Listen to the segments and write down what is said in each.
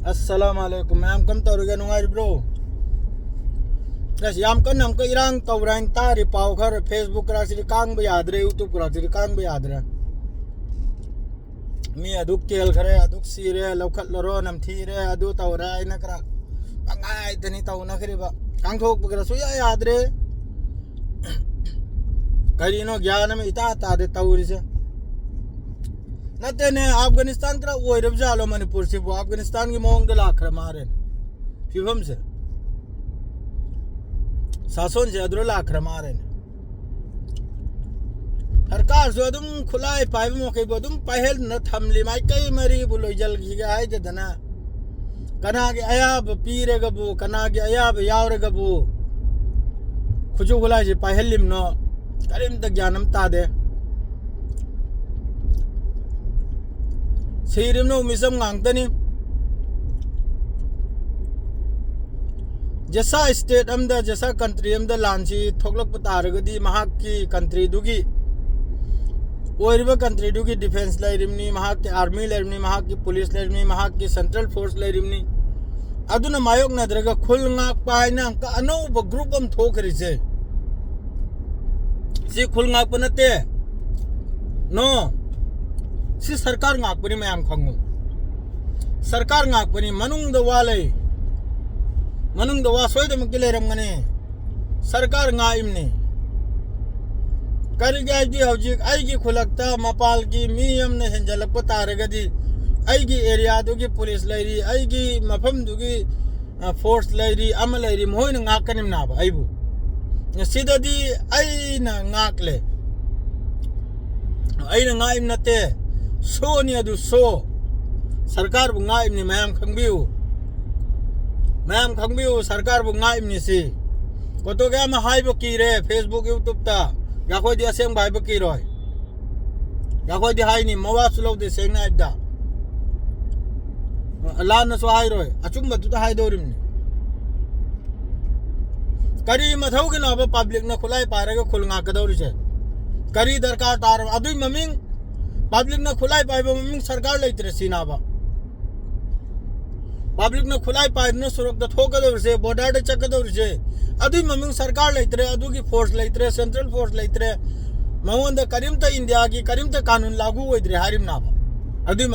Assalamualaikum ma'am कम तौरगे नुंगाइब्रो yes याम कन हम को इरांग तौरांग तारी पाव खर फेसबुक रासिरि कांग बे यादरे यूट्यूब रासिरि कांग बे यादरे मी अदुक केल खरे अदुक सीरे लौखत लरो नम थीरे अदु तौरा इना करा पंगाय तनी तौ न खरिबा कांग थोक बगरा सुया यादरे करिनो ज्ञान में इता तादे तौरिसे नते ने अफगानिस्तान करा ओइरब जालो मणिपुर से वो अफगानिस्तान की मोंग दे लाखर मारे फिवम से सासोन से अदरो लाखर मारे सरकार जो तुम खुलाए पाइब मोके बो तुम पहल न थमली माई कई मरी बुलो जल की आए जदना कना के अयाब पीरे गबो कना के अयाब यावरे गबो खुजु खुलाए जे पहल लिम नो करिम तक ज्ञानम तादे सीरिम नो मिसम गांगतनी जैसा स्टेट अमदा जैसा कंट्री अमदा लांची थोकलक पतारगदी महाक की कंट्री दुगी ओरिबा कंट्री दुगी डिफेंस लाइरिमनी महाक की आर्मी लाइरिमनी महाक की पुलिस लाइरिमनी महाक की सेंट्रल फोर्स लाइरिमनी अदुना मायोक नद्रगा खुल ngak पाइना का अनौब ग्रुप अम थोकरिसे सी खुल ngak पनते नो सी सरकार ngakpani मैम खंगो सरकार ngakpani मनुंग दवाले मनुंग दवा सोयदम किले रमगने सरकार ngaimने करिगाजी हौजिक आइगी खुलकता मपाल की मियम ने हेंजलक तारगदी आइगी एरिया दुगी पुलिस लैरी आइगी मफम दुगी फोर्स लैरी अम लैरी मोइन ngakकनिम नाबा आइबु सिददी आइना ngakले आइना ngaim नते सो नि अदु सो सरकार बु ngaimni मैम खंगबिउ सरकार बु ngaimni सी कोतो गया म हाइबो की रे फेसबुक यूट्यूब ता या कोई दिया सेंग भाइबो की रोय या कोई दि हाइनी मवा सुलो दे सेंग ना इदा अल्लाह न सो हाइ रोय अचुम बतु ता हाइ दोरिमनि करी मथौ के ना पब्लिक न खुलाई पारेगा खुलंगा कदौरि से करी दरकार तार अदुई ममिंग पब्लिक ने खुलाई पाइब ममिंग सरकार लेते सीनाबा पब्लिक ने खुलाई पाइब न सुरक्षा थोकदौर से बॉर्डर चकदौर से अदुई ममिंग सरकार लेते अदु की फोर्स लेते सेंट्रल फोर्स लेते मवंद करीमता इंडिया की करीमता कानून लागू होइद्रे हारिम नाबा अदुई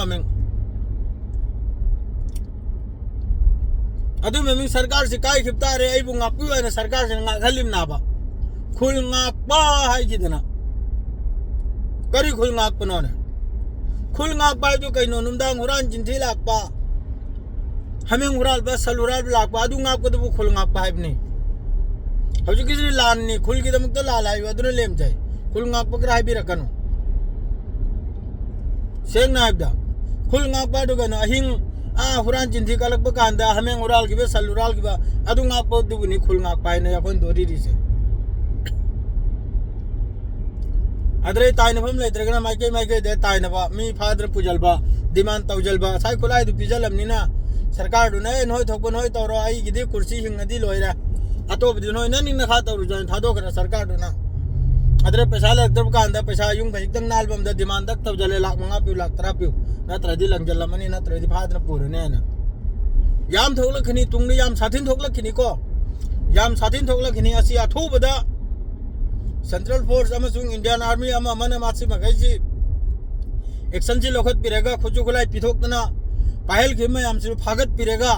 ममिंग सरकार से काय खिपता रे आइबु ngakpu ana सरकार से ngakhalim नाबा खुल ngakpa हाइ जिदना करी खुल ngakपनो ने खुल ngak पाइ तो कइनो नुमदांग हुरान जिंथि लाकपा हमें हुराल बस सल हुराल लाकपा अदु ngak को तो खुल ngak पाइब नहीं हजु किसी लान नहीं खुल की दमक तो लाल आइ अदुने लेम जाय खुल ngak पकरा हाइ भी रखनो सेंग नाइबदा खुल ngak पा तो कनो अहिंग हुरान जिंथि कलक पकांदा हमें हुराल की बे सल हुराल की बा अदु ngak पो दुबुनी खुल ngak पाइ ने अपन दोरी री से अदरे ताइनफम लेत्रगना माइके दे ताइनबा मी फादर पुजलबा डिमांड तौजलबा साइ खुलाई दु पिजलमनिना सरकार दु नै नोय थोकबो नोय तौरो आई गिदि कुर्सी हिंगदी लोइरा अतोब दि नोय ननि न खा तौरु जन थादो कर सरकार दु ना अदरे पैसा लगदब का अंदा पैसा युंग भजितंग नालबम द डिमांड तक तौजले लाख मंगा पिउ लाख तरा पिउ नत्रदि लंजलमनि नत्रदि फादर पुरने ना याम थोकलखनि तुंगनि याम साथिन थोकलखनि को याम साथिन थोकलखनि असि अथोबदा सेंट्रल फोर्स अमसुंग इंडियन आर्मी अमा मन मासी मगैजी एक्शन जी लोखत पिरेगा खुजु खुलाई पिथोकतना पाहेल खिम याम सु फागत पिरेगा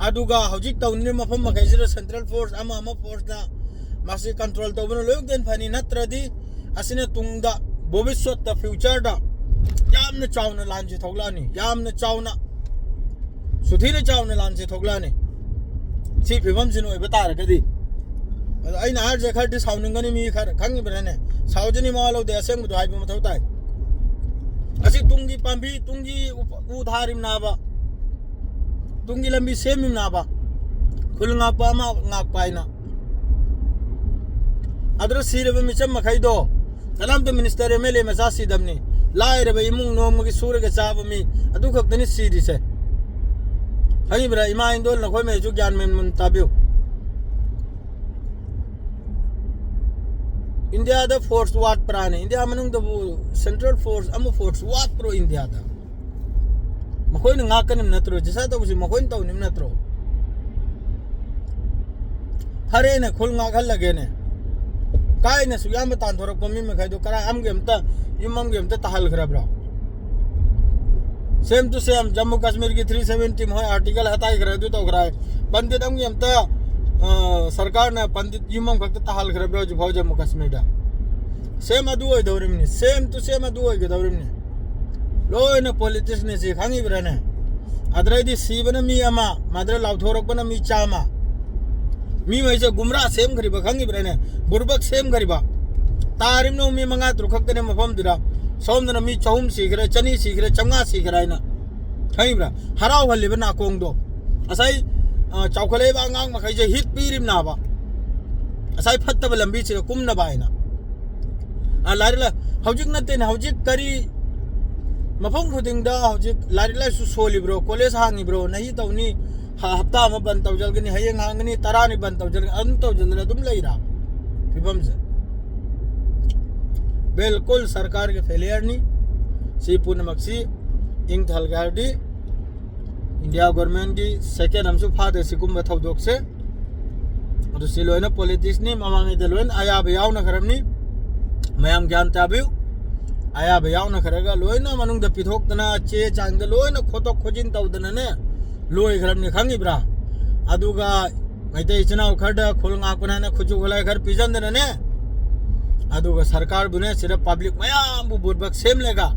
अदुगा हौजिक तौनि मफम मगैजी सेंट्रल फोर्स अमा फोर्स ना मासी कंट्रोल तौबन लोक देन फनी नत्रदि असिने तुंगदा भविष्यत द फ्यूचर दा यामने चावना लांजी थोगलानी यामने चावना सुथीने चावना लांजी थोगलानी सी फिवम जिनो बता रखदी अइना हर जखर दि साउनिंगनि मी खर खंग बरने साउजनी मालो दे असेंग दु हाइब मथौ ताइ असि तुंगी पांबी तुंगी उधारिम नाबा तुंगी लंबी सेमिम नाबा खुल ngak pa ma ngak paina adra sirebe micham makhai do kalam to minister mele masa sidamni laire be imung nom gi sure ga chab mi adu khak tani sidi se hani bra ima indol na khoi me ju gyan men mun tabiu India द force वाट प्राने India मनुंग द central force अम force वाट प्रो India द मखोई न ngakkanim natro jisa to busi mखोई to nim natro hare ne khul ngakhal lage ne kai ne suyam tan thorok pami me khai do kara am gem ta imam gem ta tahal kharab ra same to same Jammu Kashmir की 370 में article हटाई कर दो तो कराए पंडित हम ये सरकार ने पंडित युमम खक्त तहाल खरब जो भाव जम्मू कश्मीर दा सेम अदु होय दौरिमनी सेम टू सेम अदु होय के दौरिमनी लोयन पॉलिटिक्स ने से खांगी ब्रने अद्रैदी सीबन मी अमा माद्र लावथोरक बन मी चामा मी वैसे गुमरा सेम खरिबा खांगी ब्रने बुरबक सेम खरिबा तारिम नो मी मंगा तुरखक ने मफम दिरा सोमदन मी चौम सीखरे चनी सीखरे चंगा सीखराइना खैब्रा हराव हलिबा नाकोंग दो असai चौखले बांगांग मखै जे हिट पीरिम नाबा असai फत्तब लंबी से कुमना बायना लारिला हौजिक नते हौजिक करी मफम खुदिंगदा हौजिक लारिला सु सोलिब्रो कॉलेज हांगिब्रो नहीं तौनी हफ्ता म बन तौजलगनी हयेंग हांगनी तरानी बन तौजल अन तौजनला तुम लैरा फिबम से बिल्कुल सरकार के फेलियर नहीं सी पूर्णमक्सी इंग थलगारदी इंडिया गवर्नमेंट की सेकेंड हमसु फादे सिकुम थौदोक से और सिलोयना पॉलिटिक्स नि ममांगे दलोन आया बयाव न खरमनी मयाम ज्ञान ताबिउ आया बयाव न खरगा लोयना मनुंग द पिथोकतना चे चांग लोयना खोतोक खोजिन तौदना ने लोय खरमनी खांगिब्रा अदुगा मैते इचना खरदा खोलंगा कोना ने खुजु खोलाय घर पिजंदना ने अदुगा सरकार बुने सिर्फ पब्लिक मयाम बु बुरबक सेम लेगा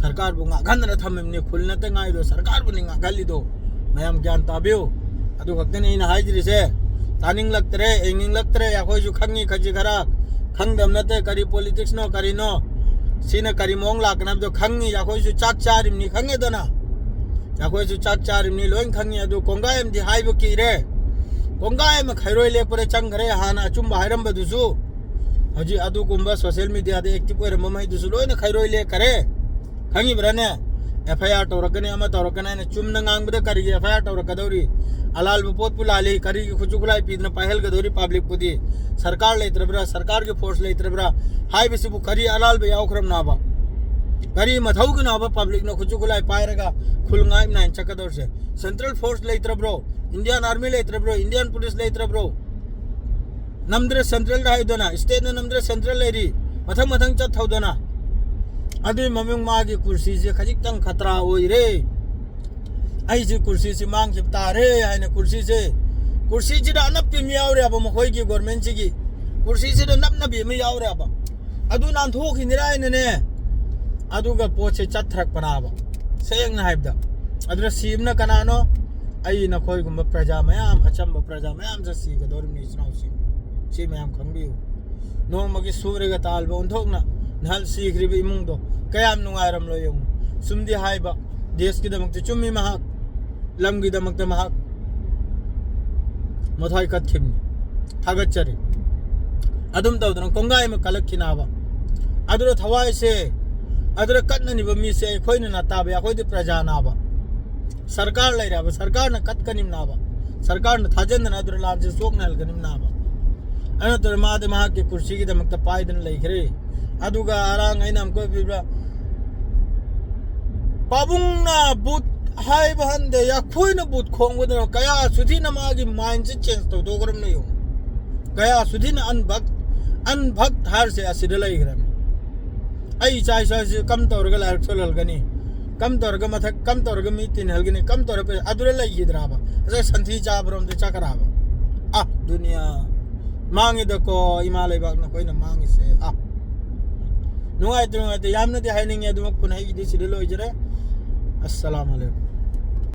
सरकार बुंगा गंदना थममनी खुलना ते गाय दो सरकार बुनिंगा गली दो मयाम ज्ञान ताबियो अदु खक्तने इन हाइजरी से तानिंग लगतरे एंगिंग लगतरे या कोई जु खंगी खजी खरा खंगदम नते करी पॉलिटिक्स नो करी नो सीने करी मोंग लाकना दो खंगी या कोई जु चाक चारिमनी खंगे दना या कोई जु चाक चारिमनी लोइन खंगी अदु कोंगायम दि हाइबो की रे कोंगायम खैरोय ले परे चंगरे हाना अचुम बाहरम बदुसु हजी अदु कुंबा सोशल मीडिया दे एक्टिव ओरे ममै दुसु लोइन खैरोय ले करे खंगी ब्रने एफआईआर तौरकने अमा तौरकने ने चुमना ngangbदा करी एफआईआर तौरकदौरी अलाल बपोत पुलाले करी खुजु खुलाई पीदना पहल गदौरी पब्लिक पुदी सरकार लेत्रब्रा सरकार के फोर्स लेत्रब्रा हाई बिसबु करी अलाल बे यावखरम नाबा करी मथौ के नाबा पब्लिक न खुजु खुलाई पायरगा खुलंगाय नाइन चकदौर से सेंट्रल फोर्स लेत्रब्रो इंडियन आर्मी लेत्रब्रो इंडियन पुलिस लेत्रब्रो नमद्रे सेंट्रल दाइदना स्टेट न नमद्रे सेंट्रल लेरी मथंग मथंग चत थौदना अदु ममिंग मागी कुर्सी से खजिक खतरा होई रे आई से कुर्सी से मांग से तारे आने कुर्सी से नप पे मियाव रे अब मखोई की गवर्नमेंट की कुर्सी से नप नप भी मियाव रे अब अदु नान थोक हिनिराय ने अदु ग पोचे चथरक पनाब सेंग ना हाइबदा अदु सीमना कनानो आई न खोई गुम प्रजा मयाम अचंब प्रजा मयाम से सी ग दोरम नि सुनाउ सी मयाम खंबियो नोमगी सूर्य ग तालबो उनथोकना नहल सीखरिब इमुंग दो कयाम नुंगायरम लो यम सुमदी हाइबा देश की दमक चुम्मी महाक लम की दमक महाक मथाई कथिम थागचरी अदुम तौदन कोंगाय में कलक खिनाबा अदुर थवाय से अदुर कटननिब मी से खोइन ना ताबे अखोइदि प्रजा नाबा सरकार लैराबा सरकार न कतकनिम नाबा सरकार न थाजन न अदुर लाम से सोक नल गनिम नाबा अनतर मादे महाक की कुर्सी की दमक पायदन लैखरे अदुगा आरांग आइना हमको बिब्रा पाबुंगना बुत हाय बहंदे या खोइन बुत खोंगद कया सुधी नमागी माइंड से चेंज तो दोगरम नहीं हो कया सुधी न अनभक्त हार से असिद लैखरम आई चाय चाय से कम तौरग लाइक सोलल गनी कम तौरग मथक कम तौरग मी तीन हलगनी कम तौर पे अदुरे लैगिद्राबा असे संथी चाबरम दे चकराबा आ दुनिया मांगी दको हिमालय बाग न कोइन मांगी से आ नुआई यामना दे हाइनिंग या दुमक पुनः की दिस लोइजरे अस्सलाम वालेकुम।